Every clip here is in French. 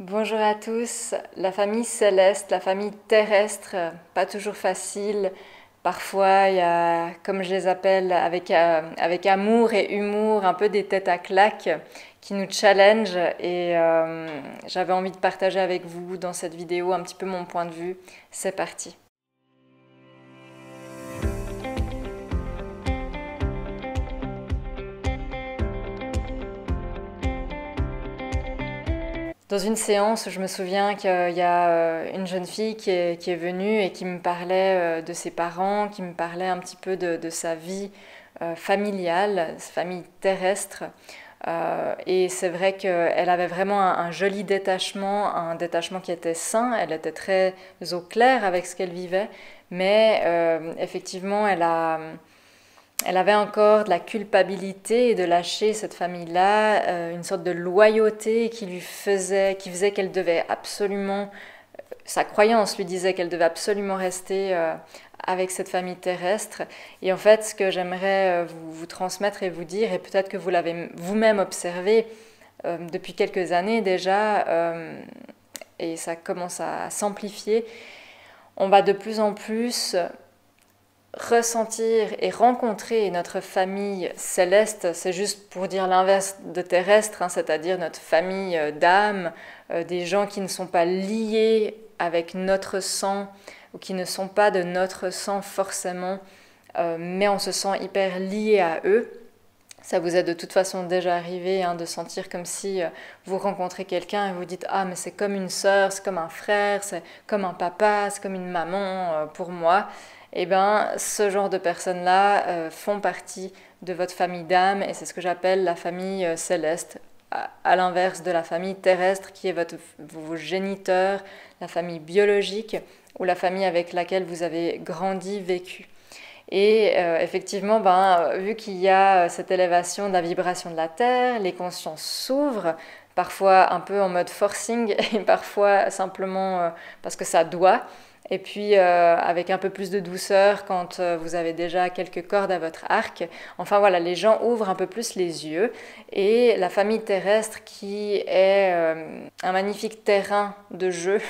Bonjour à tous, la famille céleste, la famille terrestre, pas toujours facile. Parfois, il y a, comme je les appelle, avec amour et humour, un peu des têtes à claques qui nous challenge et j'avais envie de partager avec vous dans cette vidéo un petit peu mon point de vue. C'est parti. Dans une séance, je me souviens qu'il y a une jeune fille qui est venue et qui me parlait de ses parents, qui me parlait un petit peu de sa vie familiale, sa famille terrestre. Et c'est vrai qu'elle avait vraiment un joli détachement, un détachement qui était sain, elle était très au clair avec ce qu'elle vivait, mais effectivement, elle avait encore de la culpabilité de lâcher cette famille-là, une sorte de loyauté qui faisait qu'elle devait absolument, sa croyance lui disait qu'elle devait absolument rester avec cette famille terrestre. Et en fait, ce que j'aimerais vous transmettre et vous dire, et peut-être que vous l'avez vous-même observé depuis quelques années déjà, et ça commence à s'amplifier, on va de plus en plus ressentir et rencontrer notre famille céleste, c'est juste pour dire l'inverse de terrestre, hein, c'est-à-dire notre famille d'âme, des gens qui ne sont pas liés avec notre sang ou qui ne sont pas de notre sang forcément, mais on se sent hyper lié à eux. Ça vous est de toute façon déjà arrivé de sentir comme si vous rencontrez quelqu'un et vous dites « Ah, mais c'est comme une sœur, c'est comme un frère, c'est comme un papa, c'est comme une maman pour moi ». Eh bien, ce genre de personnes-là font partie de votre famille d'âme et c'est ce que j'appelle la famille céleste, à l'inverse de la famille terrestre qui est vos géniteurs, la famille biologique ou la famille avec laquelle vous avez grandi, vécu. Et effectivement, vu qu'il y a cette élévation de la vibration de la Terre, les consciences s'ouvrent, parfois un peu en mode forcing et parfois simplement parce que ça doit. Et puis avec un peu plus de douceur quand vous avez déjà quelques cordes à votre arc. Enfin voilà, les gens ouvrent un peu plus les yeux. Et la famille terrestre qui est un magnifique terrain de jeu,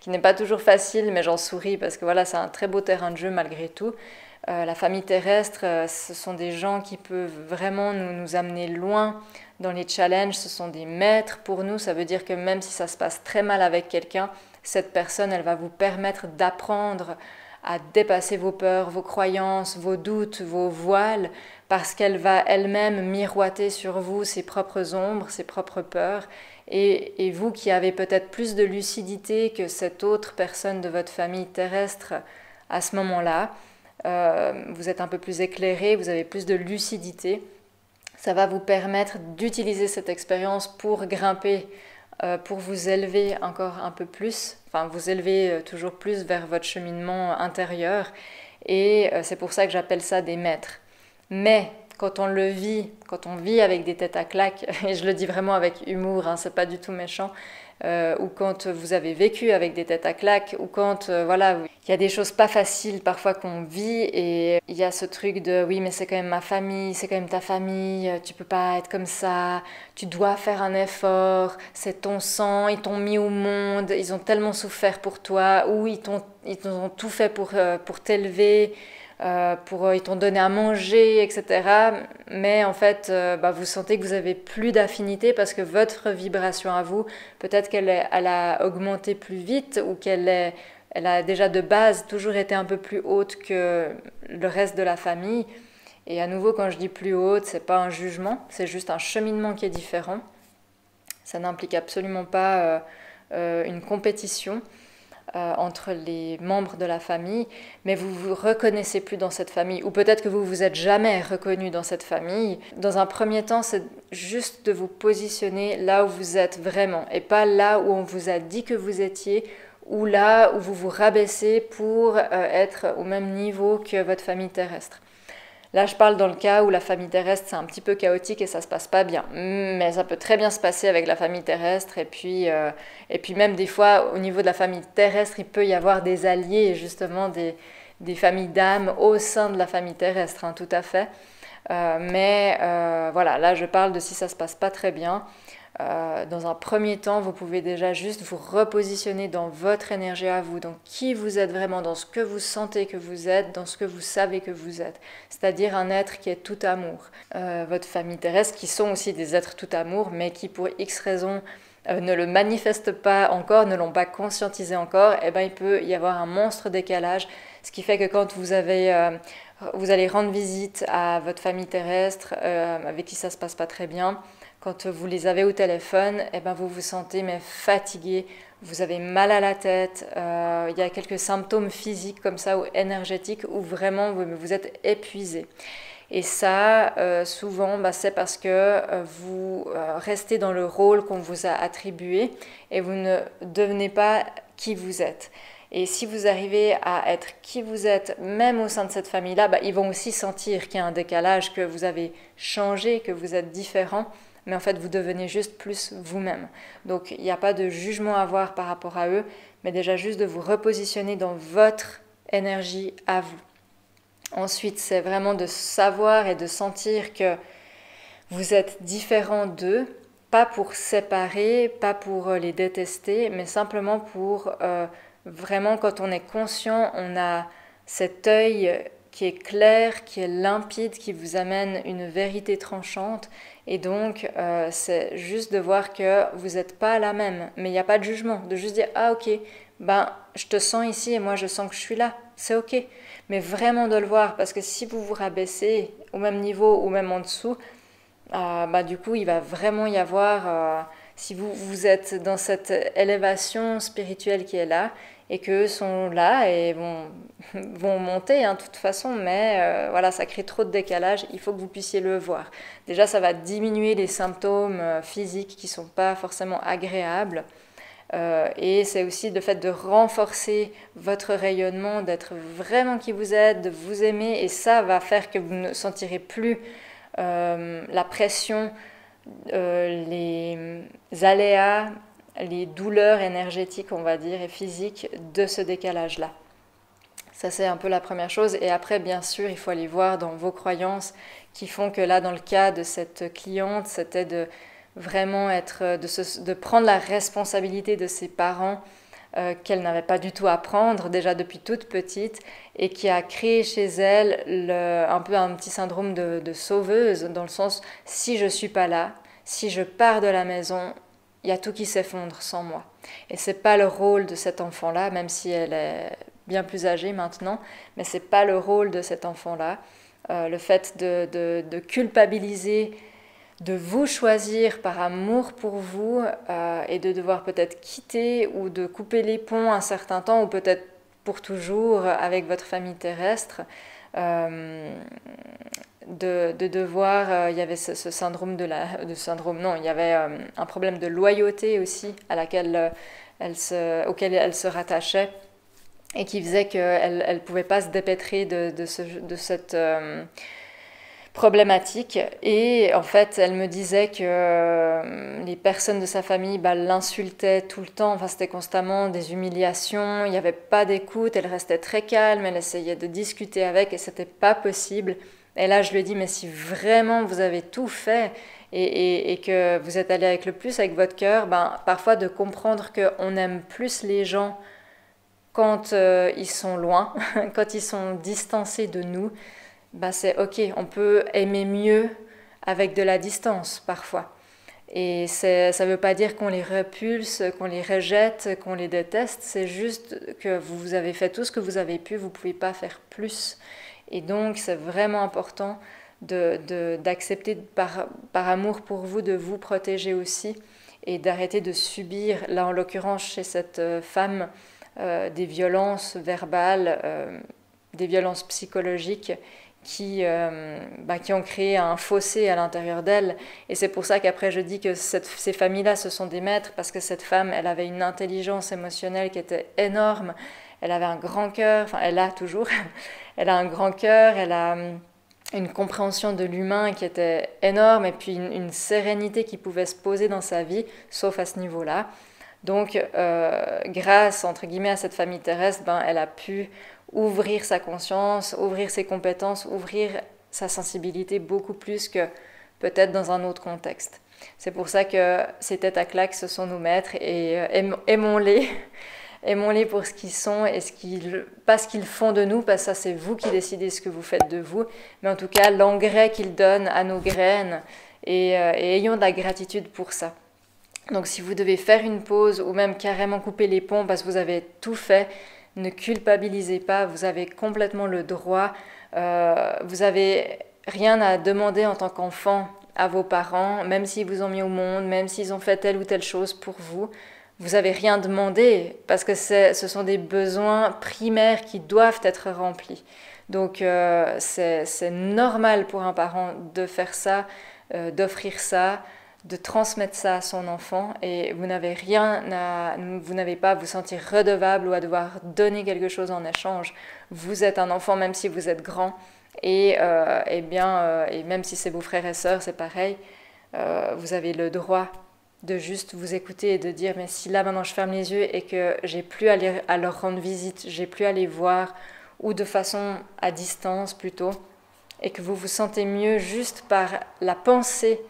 qui n'est pas toujours facile, mais j'en souris parce que voilà, c'est un très beau terrain de jeu malgré tout. La famille terrestre, ce sont des gens qui peuvent vraiment nous amener loin dans les challenges, ce sont des maîtres pour nous, ça veut dire que même si ça se passe très mal avec quelqu'un, cette personne, elle va vous permettre d'apprendre à dépasser vos peurs, vos croyances, vos doutes, vos voiles, parce qu'elle va elle-même miroiter sur vous ses propres ombres, ses propres peurs, et vous qui avez peut-être plus de lucidité que cette autre personne de votre famille terrestre à ce moment-là, vous êtes un peu plus éclairé, vous avez plus de lucidité, ça va vous permettre d'utiliser cette expérience pour grimper, pour vous élever encore un peu plus, enfin vous élever toujours plus vers votre cheminement intérieur. Et c'est pour ça que j'appelle ça des maîtres. Mais quand on le vit, quand on vit avec des têtes à claques, et je le dis vraiment avec humour, c'est pas du tout méchant, ou quand vous avez vécu avec des têtes à claques, ou quand voilà, il y a des choses pas faciles parfois qu'on vit, et il y a ce truc de oui mais c'est quand même ma famille, c'est quand même ta famille, tu peux pas être comme ça, tu dois faire un effort, c'est ton sang, ils t'ont mis au monde, ils ont tellement souffert pour toi, ou ils ont tout fait pour t'élever, ils t'ont donné à manger, etc. Mais en fait, vous sentez que vous avez plus d'affinité parce que votre vibration à vous, peut-être elle a augmenté plus vite ou elle a déjà de base toujours été un peu plus haute que le reste de la famille. Et à nouveau, quand je dis plus haute, c'est pas un jugement, c'est juste un cheminement qui est différent. Ça n'implique absolument pas une compétition entre les membres de la famille, mais vous vous reconnaissez plus dans cette famille, ou peut-être que vous vous êtes jamais reconnu dans cette famille. Dans un premier temps, c'est juste de vous positionner là où vous êtes vraiment, et pas là où on vous a dit que vous étiez, ou là où vous vous rabaissez pour être au même niveau que votre famille terrestre. Là, je parle dans le cas où la famille terrestre, c'est un petit peu chaotique et ça se passe pas bien. Mais ça peut très bien se passer avec la famille terrestre. Et puis même des fois, au niveau de la famille terrestre, il peut y avoir des alliés, justement, des familles d'âmes au sein de la famille terrestre, tout à fait. Voilà, là, je parle de si ça se passe pas très bien. dans un premier temps, vous pouvez déjà juste vous repositionner dans votre énergie à vous, dans qui vous êtes vraiment, dans ce que vous sentez que vous êtes, dans ce que vous savez que vous êtes, c'est-à-dire un être qui est tout amour. Votre famille terrestre, qui sont aussi des êtres tout amour, mais qui pour X raisons ne le manifestent pas encore, ne l'ont pas conscientisé encore, eh ben, il peut y avoir un monstre décalage, ce qui fait que quand vous allez rendre visite à votre famille terrestre, avec qui ça se passe pas très bien, quand vous les avez au téléphone, eh ben vous vous sentez mais fatigué, vous avez mal à la tête, il y a quelques symptômes physiques comme ça ou énergétiques où vraiment vous êtes épuisé. Et ça, souvent, c'est parce que vous restez dans le rôle qu'on vous a attribué et vous ne devenez pas qui vous êtes. Et si vous arrivez à être qui vous êtes, même au sein de cette famille-là, ils vont aussi sentir qu'il y a un décalage, que vous avez changé, que vous êtes différent. Mais en fait, vous devenez juste plus vous-même. Donc, il n'y a pas de jugement à avoir par rapport à eux, mais déjà juste de vous repositionner dans votre énergie à vous. Ensuite, c'est vraiment de savoir et de sentir que vous êtes différent d'eux, pas pour séparer, pas pour les détester, mais simplement pour vraiment, quand on est conscient, on a cet œil qui est clair, qui est limpide, qui vous amène une vérité tranchante. Et donc, c'est juste de voir que vous n'êtes pas la même, mais il n'y a pas de jugement, de juste dire « Ah ok, je te sens ici et moi je sens que je suis là, c'est ok ». Mais vraiment de le voir, parce que si vous vous rabaissez au même niveau ou même en dessous, du coup il va vraiment y avoir, si vous êtes dans cette élévation spirituelle qui est là, et qu'eux sont là et vont monter de toute façon, mais voilà, ça crée trop de décalage, il faut que vous puissiez le voir. Déjà, ça va diminuer les symptômes physiques qui ne sont pas forcément agréables, et c'est aussi le fait de renforcer votre rayonnement, d'être vraiment qui vous êtes, de vous aimer, et ça va faire que vous ne sentirez plus la pression, les aléas, les douleurs énergétiques, on va dire, et physiques de ce décalage-là. Ça, c'est un peu la première chose. Et après, bien sûr, il faut aller voir dans vos croyances qui font que là, dans le cas de cette cliente, c'était de vraiment de prendre la responsabilité de ses parents qu'elle n'avait pas du tout à prendre, déjà depuis toute petite, et qui a créé chez elle un peu un petit syndrome de sauveuse, dans le sens, si je ne suis pas là, si je pars de la maison, il y a tout qui s'effondre sans moi. Et c'est pas le rôle de cet enfant-là, même si elle est bien plus âgée maintenant, mais c'est pas le rôle de cet enfant-là. Le fait de culpabiliser, de vous choisir par amour pour vous et de devoir peut-être quitter ou de couper les ponts un certain temps ou peut-être pour toujours avec votre famille terrestre, de devoir, il y avait ce syndrome il y avait un problème de loyauté aussi auquel elle se rattachait et qui faisait qu'elle ne pouvait pas se dépêtrer de cette problématique. Et en fait, elle me disait que les personnes de sa famille l'insultaient tout le temps, enfin c'était constamment des humiliations, il n'y avait pas d'écoute, elle restait très calme, elle essayait de discuter avec et c'était pas possible. Et là, je lui ai dit, mais si vraiment vous avez tout fait et que vous êtes allé avec le plus avec votre cœur, parfois de comprendre qu'on aime plus les gens quand ils sont loin, quand ils sont distancés de nous, c'est ok, on peut aimer mieux avec de la distance parfois. Et ça ne veut pas dire qu'on les repulse, qu'on les rejette, qu'on les déteste, c'est juste que vous avez fait tout ce que vous avez pu, vous ne pouvez pas faire plus. Et donc, c'est vraiment important d'accepter par amour pour vous, de vous protéger aussi et d'arrêter de subir, là en l'occurrence chez cette femme, des violences verbales, des violences psychologiques qui ont créé un fossé à l'intérieur d'elle. Et c'est pour ça qu'après je dis que ces familles-là, ce sont des maîtres, parce que cette femme, elle avait une intelligence émotionnelle qui était énorme. Elle avait un grand cœur, enfin elle a toujours, elle a un grand cœur, elle a une compréhension de l'humain qui était énorme et puis une sérénité qui pouvait se poser dans sa vie, sauf à ce niveau-là. Donc grâce, entre guillemets, à cette famille terrestre, elle a pu ouvrir sa conscience, ouvrir ses compétences, ouvrir sa sensibilité beaucoup plus que peut-être dans un autre contexte. C'est pour ça que ces têtes à claques, ce sont nos maîtres et aimons-les. Aimons-les pour ce qu'ils sont et pas ce qu'ils font de nous, parce que ça c'est vous qui décidez ce que vous faites de vous, mais en tout cas l'engrais qu'ils donnent à nos graines et ayons de la gratitude pour ça. Donc si vous devez faire une pause ou même carrément couper les ponts parce que vous avez tout fait, ne culpabilisez pas, vous avez complètement le droit, vous avez rien à demander en tant qu'enfant à vos parents, même s'ils vous ont mis au monde, même s'ils ont fait telle ou telle chose pour vous. Vous n'avez rien demandé parce que ce sont des besoins primaires qui doivent être remplis. Donc c'est normal pour un parent de faire ça, d'offrir ça, de transmettre ça à son enfant et vous n'avez pas à vous sentir redevable ou à devoir donner quelque chose en échange. Vous êtes un enfant même si vous êtes grand et même si c'est vos frères et sœurs, c'est pareil, vous avez le droit de juste vous écouter et de dire mais si là maintenant je ferme les yeux et que j'ai plus à leur rendre visite, j'ai plus à les voir ou de façon à distance plutôt et que vous vous sentez mieux juste par la pensée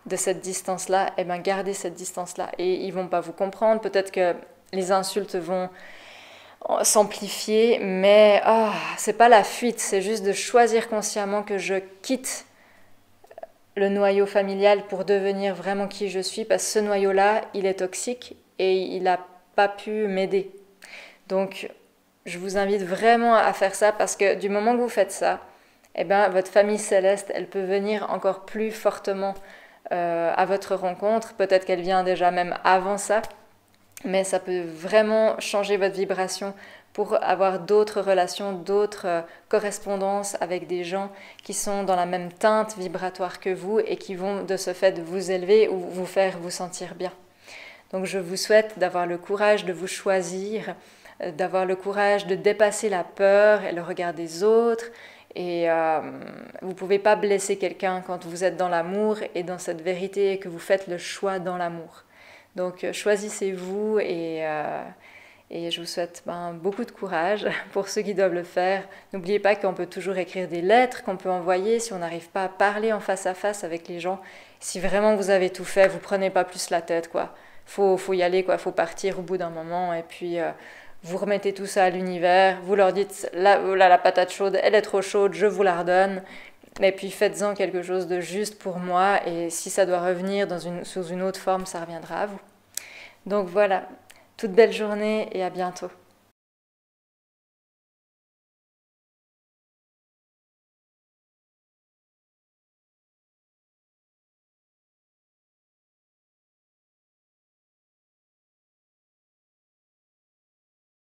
de cette distance-là, et bien gardez cette distance-là et ils vont pas vous comprendre, peut-être que les insultes vont s'amplifier mais c'est pas la fuite, c'est juste de choisir consciemment que je quitte le noyau familial pour devenir vraiment qui je suis, parce que ce noyau-là, il est toxique et il n'a pas pu m'aider. Donc, je vous invite vraiment à faire ça parce que du moment que vous faites ça, eh ben, votre famille céleste, elle peut venir encore plus fortement à votre rencontre. Peut-être qu'elle vient déjà même avant ça, mais ça peut vraiment changer votre vibration pour avoir d'autres relations, d'autres correspondances avec des gens qui sont dans la même teinte vibratoire que vous et qui vont de ce fait vous élever ou vous faire vous sentir bien. Donc je vous souhaite d'avoir le courage de vous choisir, d'avoir le courage de dépasser la peur et le regard des autres. Et vous ne pouvez pas blesser quelqu'un quand vous êtes dans l'amour et dans cette vérité et que vous faites le choix dans l'amour. Donc choisissez-vous et je vous souhaite beaucoup de courage pour ceux qui doivent le faire. N'oubliez pas qu'on peut toujours écrire des lettres qu'on peut envoyer si on n'arrive pas à parler en face à face avec les gens. Si vraiment vous avez tout fait, vous prenez pas plus la tête, quoi. Faut y aller, quoi. Faut partir au bout d'un moment et puis vous remettez tout ça à l'univers. Vous leur dites la patate chaude, elle est trop chaude, je vous la redonne. Et puis faites-en quelque chose de juste pour moi et si ça doit revenir sous une autre forme, ça reviendra à vous. Donc voilà, toute belle journée et à bientôt.